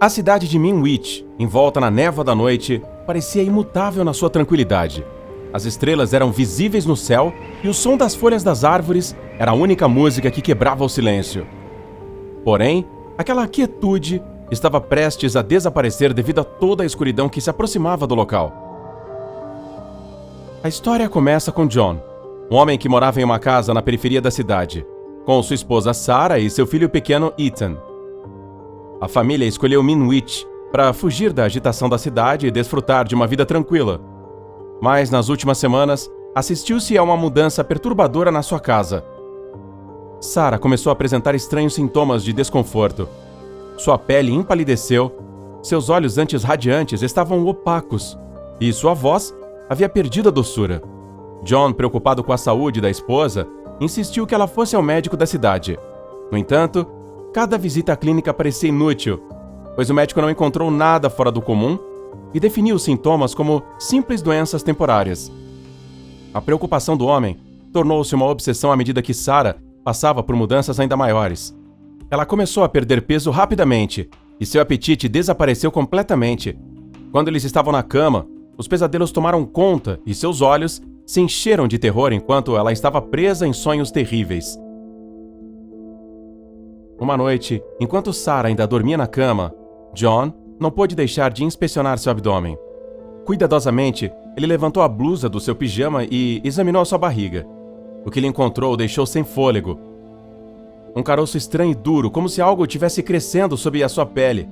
A cidade de Minwich, envolta na névoa da noite, parecia imutável na sua tranquilidade. As estrelas eram visíveis no céu e o som das folhas das árvores era a única música que quebrava o silêncio. Porém, aquela quietude estava prestes a desaparecer devido a toda a escuridão que se aproximava do local. A história começa com John, um homem que morava em uma casa na periferia da cidade, com sua esposa Sarah e seu filho pequeno Ethan. A família escolheu Minwich para fugir da agitação da cidade e desfrutar de uma vida tranquila. Mas nas últimas semanas, assistiu-se a uma mudança perturbadora na sua casa. Sarah começou a apresentar estranhos sintomas de desconforto. Sua pele empalideceu, seus olhos antes radiantes estavam opacos e sua voz havia perdido a doçura. John, preocupado com a saúde da esposa, insistiu que ela fosse ao médico da cidade. No entanto, cada visita à clínica parecia inútil, pois o médico não encontrou nada fora do comum e definiu os sintomas como simples doenças temporárias. A preocupação do homem tornou-se uma obsessão à medida que Sarah passava por mudanças ainda maiores. Ela começou a perder peso rapidamente e seu apetite desapareceu completamente. Quando eles estavam na cama, os pesadelos tomaram conta e seus olhos se encheram de terror enquanto ela estava presa em sonhos terríveis. Uma noite, enquanto Sarah ainda dormia na cama, John não pôde deixar de inspecionar seu abdômen. Cuidadosamente, ele levantou a blusa do seu pijama e examinou a sua barriga. O que ele encontrou o deixou sem fôlego. Um caroço estranho e duro, como se algo estivesse crescendo sob a sua pele.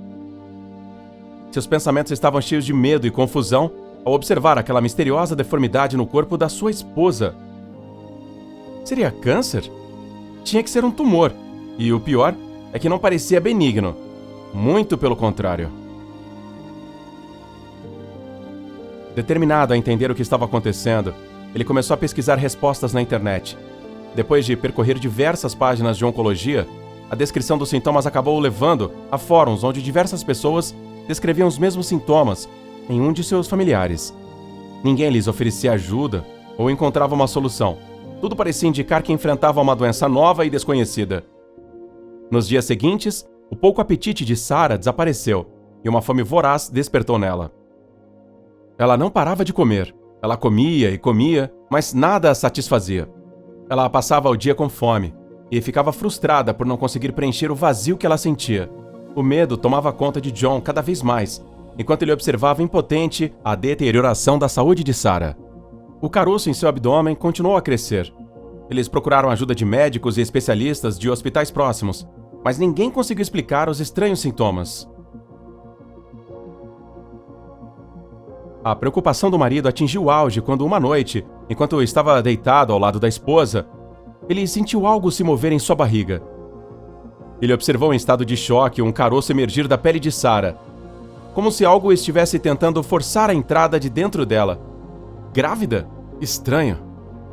Seus pensamentos estavam cheios de medo e confusão ao observar aquela misteriosa deformidade no corpo da sua esposa. Seria câncer? Tinha que ser um tumor. E o pior é que não parecia benigno. Muito pelo contrário. Determinado a entender o que estava acontecendo, ele começou a pesquisar respostas na internet. Depois de percorrer diversas páginas de oncologia, a descrição dos sintomas acabou o levando a fóruns onde diversas pessoas descreviam os mesmos sintomas em um de seus familiares. Ninguém lhes oferecia ajuda ou encontrava uma solução. Tudo parecia indicar que enfrentava uma doença nova e desconhecida. Nos dias seguintes, o pouco apetite de Sarah desapareceu e uma fome voraz despertou nela. Ela não parava de comer. Ela comia e comia, mas nada a satisfazia. Ela passava o dia com fome e ficava frustrada por não conseguir preencher o vazio que ela sentia. O medo tomava conta de John cada vez mais, enquanto ele observava impotente a deterioração da saúde de Sarah. O caroço em seu abdômen continuou a crescer. Eles procuraram ajuda de médicos e especialistas de hospitais próximos, mas ninguém conseguiu explicar os estranhos sintomas. A preocupação do marido atingiu o auge quando uma noite, enquanto estava deitado ao lado da esposa, ele sentiu algo se mover em sua barriga. Ele observou em estado de choque um caroço emergir da pele de Sarah, como se algo estivesse tentando forçar a entrada de dentro dela. Grávida? Estranho.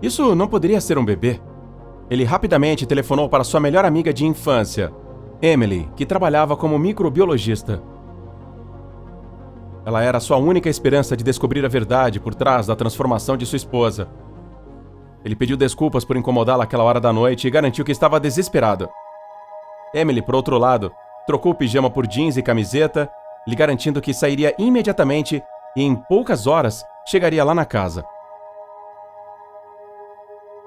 Isso não poderia ser um bebê. Ele rapidamente telefonou para sua melhor amiga de infância, Emily, que trabalhava como microbiologista. Ela era sua única esperança de descobrir a verdade por trás da transformação de sua esposa. Ele pediu desculpas por incomodá-la àquela hora da noite e garantiu que estava desesperado. Emily, por outro lado, trocou o pijama por jeans e camiseta, lhe garantindo que sairia imediatamente e em poucas horas chegaria lá na casa.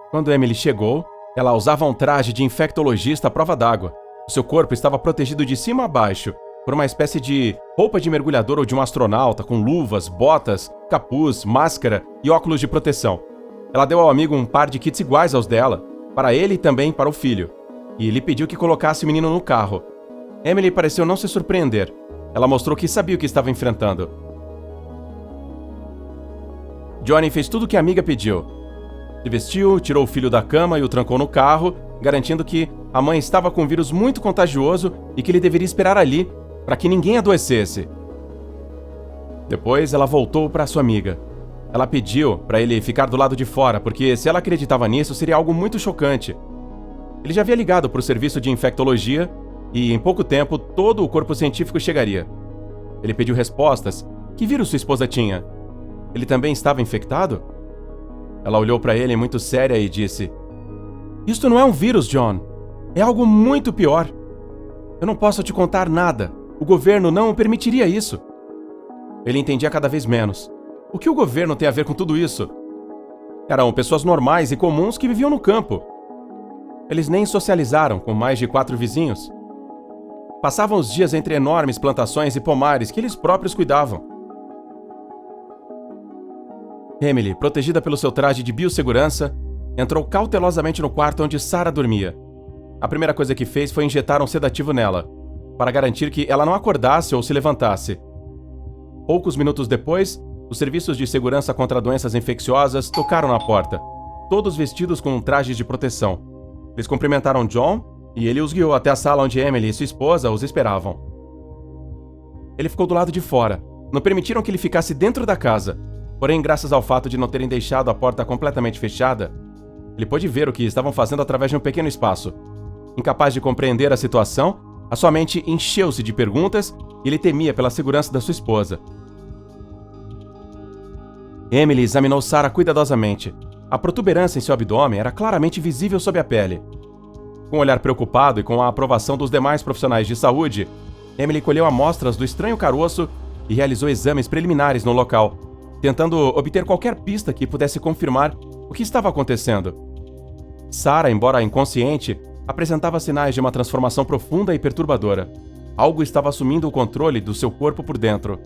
Quando Emily chegou, ela usava um traje de infectologista à prova d'água. O seu corpo estava protegido de cima a baixo por uma espécie de roupa de mergulhador ou de um astronauta, com luvas, botas, capuz, máscara e óculos de proteção. Ela deu ao amigo um par de kits iguais aos dela, para ele e também para o filho, e lhe pediu que colocasse o menino no carro. Emily pareceu não se surpreender. Ela mostrou que sabia o que estava enfrentando. Johnny fez tudo o que a amiga pediu. Se vestiu, tirou o filho da cama e o trancou no carro, garantindo que a mãe estava com um vírus muito contagioso e que ele deveria esperar ali para que ninguém adoecesse. Depois, ela voltou para sua amiga. Ela pediu para ele ficar do lado de fora, porque se ela acreditava nisso, seria algo muito chocante. Ele já havia ligado para o serviço de infectologia e, em pouco tempo, todo o corpo científico chegaria. Ele pediu respostas. Que vírus sua esposa tinha? Ele também estava infectado? Ela olhou para ele muito séria e disse: "Isto não é um vírus, John. É algo muito pior. Eu não posso te contar nada. O governo não permitiria isso. Ele entendia cada vez menos. O que o governo tem a ver com tudo isso? Eram pessoas normais e comuns que viviam no campo. Eles nem socializaram com mais de 4 vizinhos. Passavam os dias entre enormes plantações e pomares que eles próprios cuidavam. Emily, protegida pelo seu traje de biossegurança, entrou cautelosamente no quarto onde Sarah dormia. A primeira coisa que fez foi injetar um sedativo nela, para garantir que ela não acordasse ou se levantasse. Poucos minutos depois, os serviços de segurança contra doenças infecciosas tocaram na porta, todos vestidos com trajes de proteção. Eles cumprimentaram John e ele os guiou até a sala onde Emily e sua esposa os esperavam. Ele ficou do lado de fora. Não permitiram que ele ficasse dentro da casa. Porém, graças ao fato de não terem deixado a porta completamente fechada, ele pôde ver o que estavam fazendo através de um pequeno espaço. Incapaz de compreender a situação, a sua mente encheu-se de perguntas e ele temia pela segurança da sua esposa. Emily examinou Sarah cuidadosamente. A protuberância em seu abdômen era claramente visível sob a pele. Com um olhar preocupado e com a aprovação dos demais profissionais de saúde, Emily colheu amostras do estranho caroço e realizou exames preliminares no local, tentando obter qualquer pista que pudesse confirmar o que estava acontecendo. Sarah, embora inconsciente, apresentava sinais de uma transformação profunda e perturbadora. Algo estava assumindo o controle do seu corpo por dentro.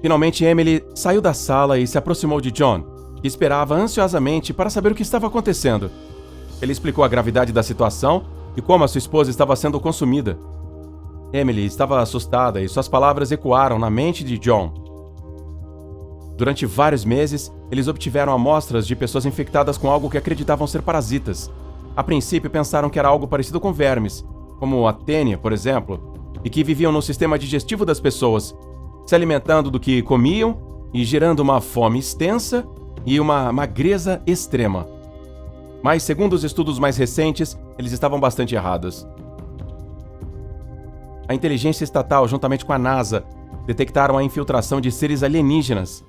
Finalmente, Emily saiu da sala e se aproximou de John, que esperava ansiosamente para saber o que estava acontecendo. Ele explicou a gravidade da situação e como a sua esposa estava sendo consumida. Emily estava assustada e suas palavras ecoaram na mente de John. Durante vários meses, eles obtiveram amostras de pessoas infectadas com algo que acreditavam ser parasitas. A princípio, pensaram que era algo parecido com vermes, como a tênia, por exemplo, e que viviam no sistema digestivo das pessoas, se alimentando do que comiam e gerando uma fome extensa e uma magreza extrema. Mas, segundo os estudos mais recentes, eles estavam bastante errados. A inteligência estatal, juntamente com a NASA, detectaram a infiltração de seres alienígenas.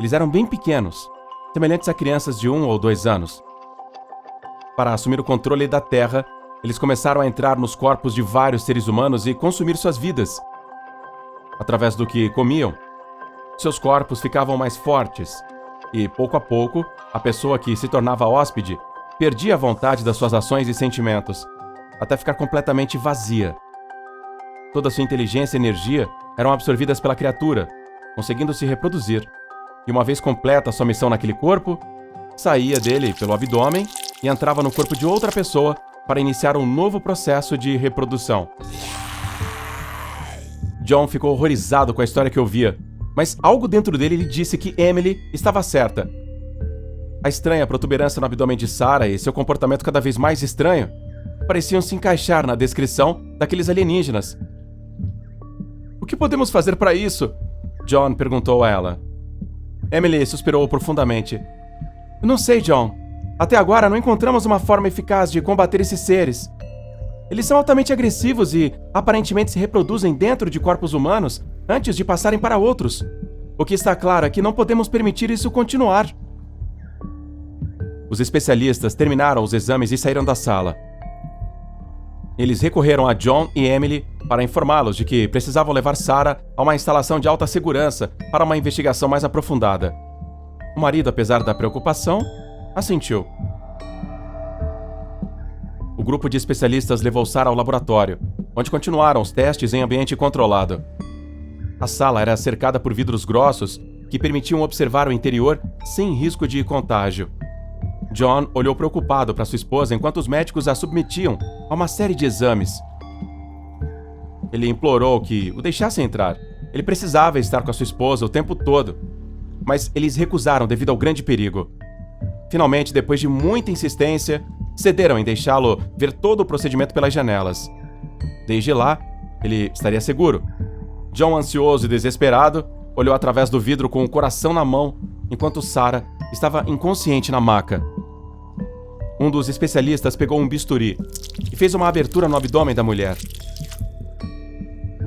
Eles eram bem pequenos, semelhantes a crianças de 1 ou 2 anos. Para assumir o controle da Terra, eles começaram a entrar nos corpos de vários seres humanos e consumir suas vidas. Através do que comiam, seus corpos ficavam mais fortes e, pouco a pouco, a pessoa que se tornava hóspede perdia a vontade das suas ações e sentimentos, até ficar completamente vazia. Toda sua inteligência e energia eram absorvidas pela criatura, conseguindo se reproduzir. E uma vez completa sua missão naquele corpo, saía dele pelo abdômen e entrava no corpo de outra pessoa para iniciar um novo processo de reprodução. John ficou horrorizado com a história que ouvia, mas algo dentro dele lhe disse que Emily estava certa. A estranha protuberância no abdômen de Sarah e seu comportamento cada vez mais estranho pareciam se encaixar na descrição daqueles alienígenas. "O que podemos fazer para isso?" John perguntou a ela. Emily suspirou profundamente. "Não sei, John. Até agora não encontramos uma forma eficaz de combater esses seres. Eles são altamente agressivos e aparentemente se reproduzem dentro de corpos humanos antes de passarem para outros. O que está claro é que não podemos permitir isso continuar." Os especialistas terminaram os exames e saíram da sala. Eles recorreram a John e Emily para informá-los de que precisavam levar Sarah a uma instalação de alta segurança para uma investigação mais aprofundada. O marido, apesar da preocupação, assentiu. O grupo de especialistas levou Sarah ao laboratório, onde continuaram os testes em ambiente controlado. A sala era cercada por vidros grossos que permitiam observar o interior sem risco de contágio. John olhou preocupado para sua esposa enquanto os médicos a submetiam a uma série de exames. Ele implorou que o deixassem entrar. Ele precisava estar com a sua esposa o tempo todo, mas eles recusaram devido ao grande perigo. Finalmente, depois de muita insistência, cederam em deixá-lo ver todo o procedimento pelas janelas. Desde lá, ele estaria seguro. John, ansioso e desesperado, olhou através do vidro com o coração na mão, enquanto Sarah estava inconsciente na maca. Um dos especialistas pegou um bisturi e fez uma abertura no abdômen da mulher.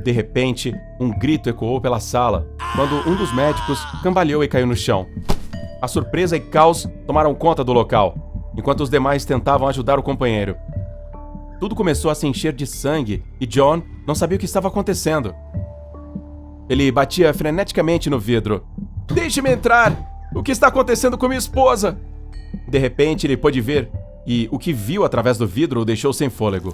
De repente, um grito ecoou pela sala, quando um dos médicos cambaleou e caiu no chão. A surpresa e caos tomaram conta do local, enquanto os demais tentavam ajudar o companheiro. tudo começou a se encher de sangue e John não sabia o que estava acontecendo. Ele batia freneticamente no vidro. "Deixe-me entrar! O que está acontecendo com minha esposa?" De repente, ele pôde ver, e o que viu através do vidro o deixou sem fôlego.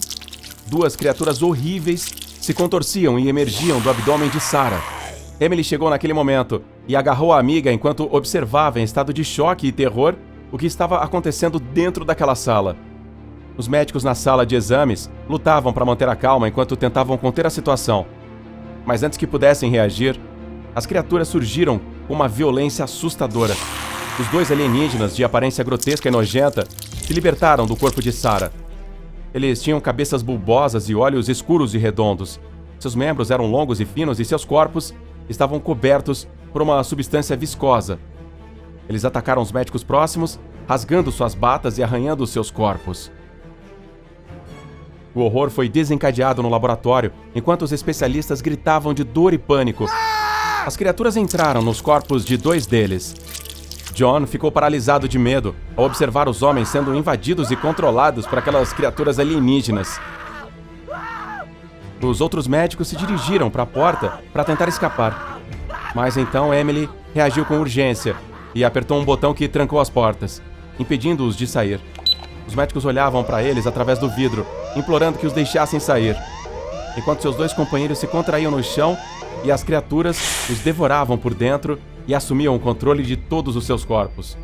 Duas criaturas horríveis se contorciam e emergiam do abdômen de Sarah. Emily chegou naquele momento e agarrou a amiga enquanto observava em estado de choque e terror o que estava acontecendo dentro daquela sala. Os médicos na sala de exames lutavam para manter a calma enquanto tentavam conter a situação. Mas antes que pudessem reagir, as criaturas surgiram com uma violência assustadora. Os dois alienígenas, de aparência grotesca e nojenta, se libertaram do corpo de Sarah. Eles tinham cabeças bulbosas e olhos escuros e redondos. Seus membros eram longos e finos e seus corpos estavam cobertos por uma substância viscosa. Eles atacaram os médicos próximos, rasgando suas batas e arranhando seus corpos. O horror foi desencadeado no laboratório, enquanto os especialistas gritavam de dor e pânico. As criaturas entraram nos corpos de dois deles. John ficou paralisado de medo ao observar os homens sendo invadidos e controlados por aquelas criaturas alienígenas. Os outros médicos se dirigiram para a porta para tentar escapar. Mas então Emily reagiu com urgência e apertou um botão que trancou as portas, impedindo-os de sair. Os médicos olhavam para eles através do vidro, implorando que os deixassem sair, enquanto seus dois companheiros se contraíam no chão e as criaturas os devoravam por dentro e assumiam o controle de todos os seus corpos.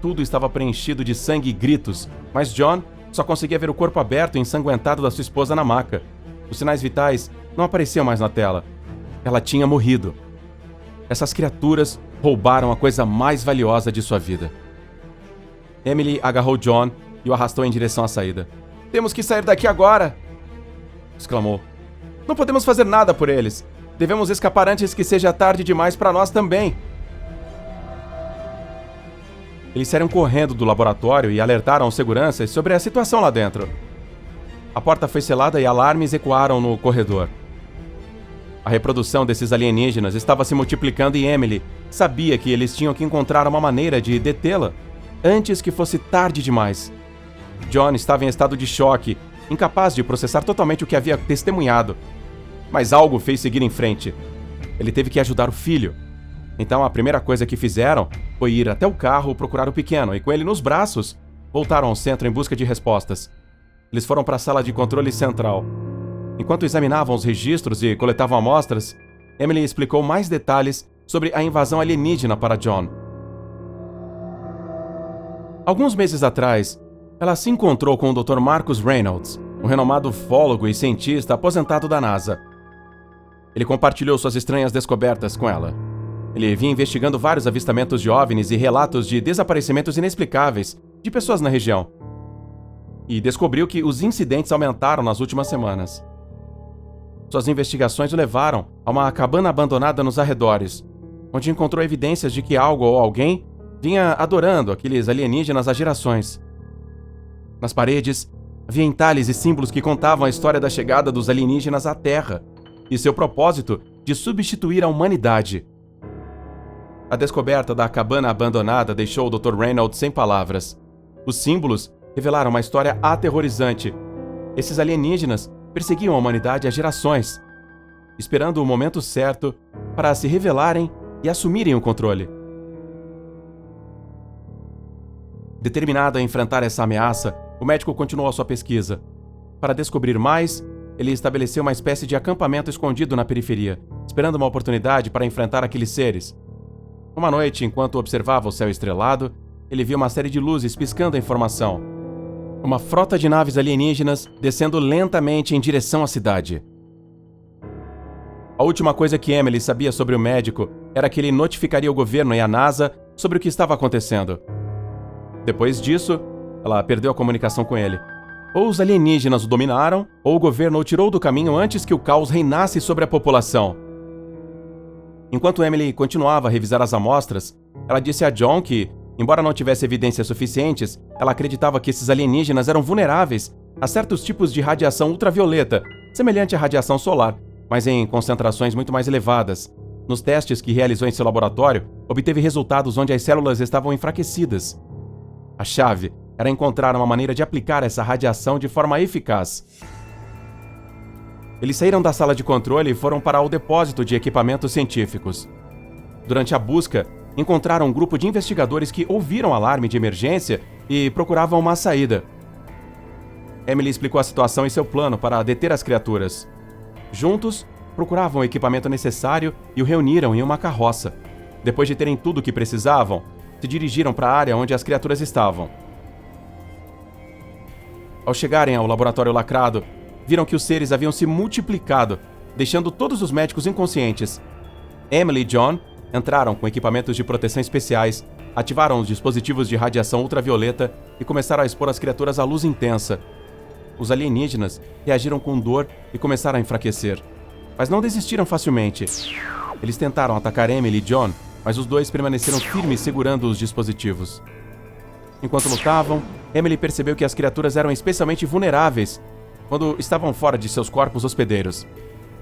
Tudo estava preenchido de sangue e gritos, mas John só conseguia ver o corpo aberto e ensanguentado da sua esposa na maca. Os sinais vitais não apareciam mais na tela. Ela tinha morrido. Essas criaturas roubaram a coisa mais valiosa de sua vida. Emily agarrou John e o arrastou em direção à saída. "Temos que sair daqui agora!" exclamou. "Não podemos fazer nada por eles. Devemos escapar antes que seja tarde demais para nós também." Eles saíram correndo do laboratório e alertaram os seguranças sobre a situação lá dentro. A porta foi selada e alarmes ecoaram no corredor. A reprodução desses alienígenas estava se multiplicando e Emily sabia que eles tinham que encontrar uma maneira de detê-la antes que fosse tarde demais. John estava em estado de choque, incapaz de processar totalmente o que havia testemunhado. Mas algo fez seguir em frente. Ele teve que ajudar o filho. Então a primeira coisa que fizeram foi ir até o carro procurar o pequeno e, com ele nos braços, voltaram ao centro em busca de respostas. Eles foram para a sala de controle central. Enquanto examinavam os registros e coletavam amostras, Emily explicou mais detalhes sobre a invasão alienígena para John. Alguns meses atrás, ela se encontrou com o Dr. Marcus Reynolds, um renomado ufólogo e cientista aposentado da NASA. Ele compartilhou suas estranhas descobertas com ela. Ele vinha investigando vários avistamentos de OVNIs e relatos de desaparecimentos inexplicáveis de pessoas na região. E descobriu que os incidentes aumentaram nas últimas semanas. Suas investigações o levaram a uma cabana abandonada nos arredores, onde encontrou evidências de que algo ou alguém vinha adorando aqueles alienígenas há gerações. Nas paredes, havia entalhes e símbolos que contavam a história da chegada dos alienígenas à Terra e seu propósito de substituir a humanidade. A descoberta da cabana abandonada deixou o Dr. Reynolds sem palavras. Os símbolos revelaram uma história aterrorizante. Esses alienígenas perseguiam a humanidade há gerações, esperando o momento certo para se revelarem e assumirem o controle. Determinado a enfrentar essa ameaça, o médico continuou sua pesquisa. Para descobrir mais, ele estabeleceu uma espécie de acampamento escondido na periferia, esperando uma oportunidade para enfrentar aqueles seres. Uma noite, enquanto observava o céu estrelado, ele viu uma série de luzes piscando a informação. Uma frota de naves alienígenas descendo lentamente em direção à cidade. A última coisa que Emily sabia sobre o médico era que ele notificaria o governo e a NASA sobre o que estava acontecendo. Depois disso, ela perdeu a comunicação com ele. Ou os alienígenas o dominaram, ou o governo o tirou do caminho antes que o caos reinasse sobre a população. Enquanto Emily continuava a revisar as amostras, ela disse a John que, embora não tivesse evidências suficientes, ela acreditava que esses alienígenas eram vulneráveis a certos tipos de radiação ultravioleta, semelhante à radiação solar, mas em concentrações muito mais elevadas. Nos testes que realizou em seu laboratório, obteve resultados onde as células estavam enfraquecidas. A chave era encontrar uma maneira de aplicar essa radiação de forma eficaz. Eles saíram da sala de controle e foram para o depósito de equipamentos científicos. Durante a busca, encontraram um grupo de investigadores que ouviram o alarme de emergência e procuravam uma saída. Emily explicou a situação e seu plano para deter as criaturas. Juntos, procuravam o equipamento necessário e o reuniram em uma carroça. Depois de terem tudo o que precisavam, se dirigiram para a área onde as criaturas estavam. Ao chegarem ao laboratório lacrado, viram que os seres haviam se multiplicado, deixando todos os médicos inconscientes. Emily e John entraram com equipamentos de proteção especiais, ativaram os dispositivos de radiação ultravioleta e começaram a expor as criaturas à luz intensa. Os alienígenas reagiram com dor e começaram a enfraquecer, mas não desistiram facilmente. Eles tentaram atacar Emily e John, mas os dois permaneceram firmes segurando os dispositivos. Enquanto lutavam, Emily percebeu que as criaturas eram especialmente vulneráveis quando estavam fora de seus corpos hospedeiros.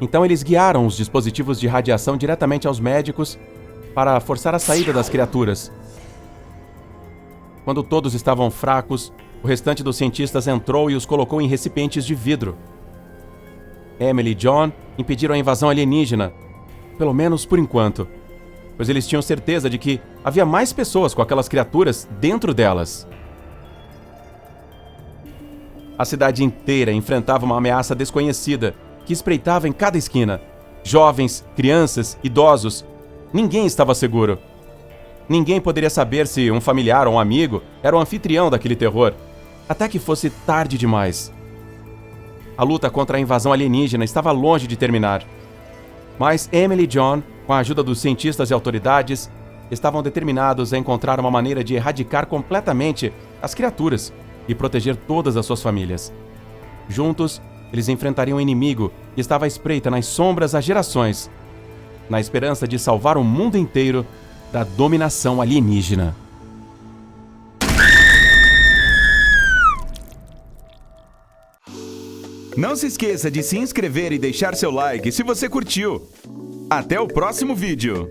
Então eles guiaram os dispositivos de radiação diretamente aos médicos para forçar a saída das criaturas. Quando todos estavam fracos, o restante dos cientistas entrou e os colocou em recipientes de vidro. Emily e John impediram a invasão alienígena, pelo menos por enquanto, pois eles tinham certeza de que havia mais pessoas com aquelas criaturas dentro delas. A cidade inteira enfrentava uma ameaça desconhecida que espreitava em cada esquina. Jovens, crianças, idosos. Ninguém estava seguro. Ninguém poderia saber se um familiar ou um amigo era o anfitrião daquele terror, até que fosse tarde demais. A luta contra a invasão alienígena estava longe de terminar. Mas Emily e John, com a ajuda dos cientistas e autoridades, estavam determinados a encontrar uma maneira de erradicar completamente as criaturas e proteger todas as suas famílias. Juntos, eles enfrentariam um inimigo que estava à espreita nas sombras há gerações, na esperança de salvar o mundo inteiro da dominação alienígena. Não se esqueça de se inscrever e deixar seu like se você curtiu. Até o próximo vídeo!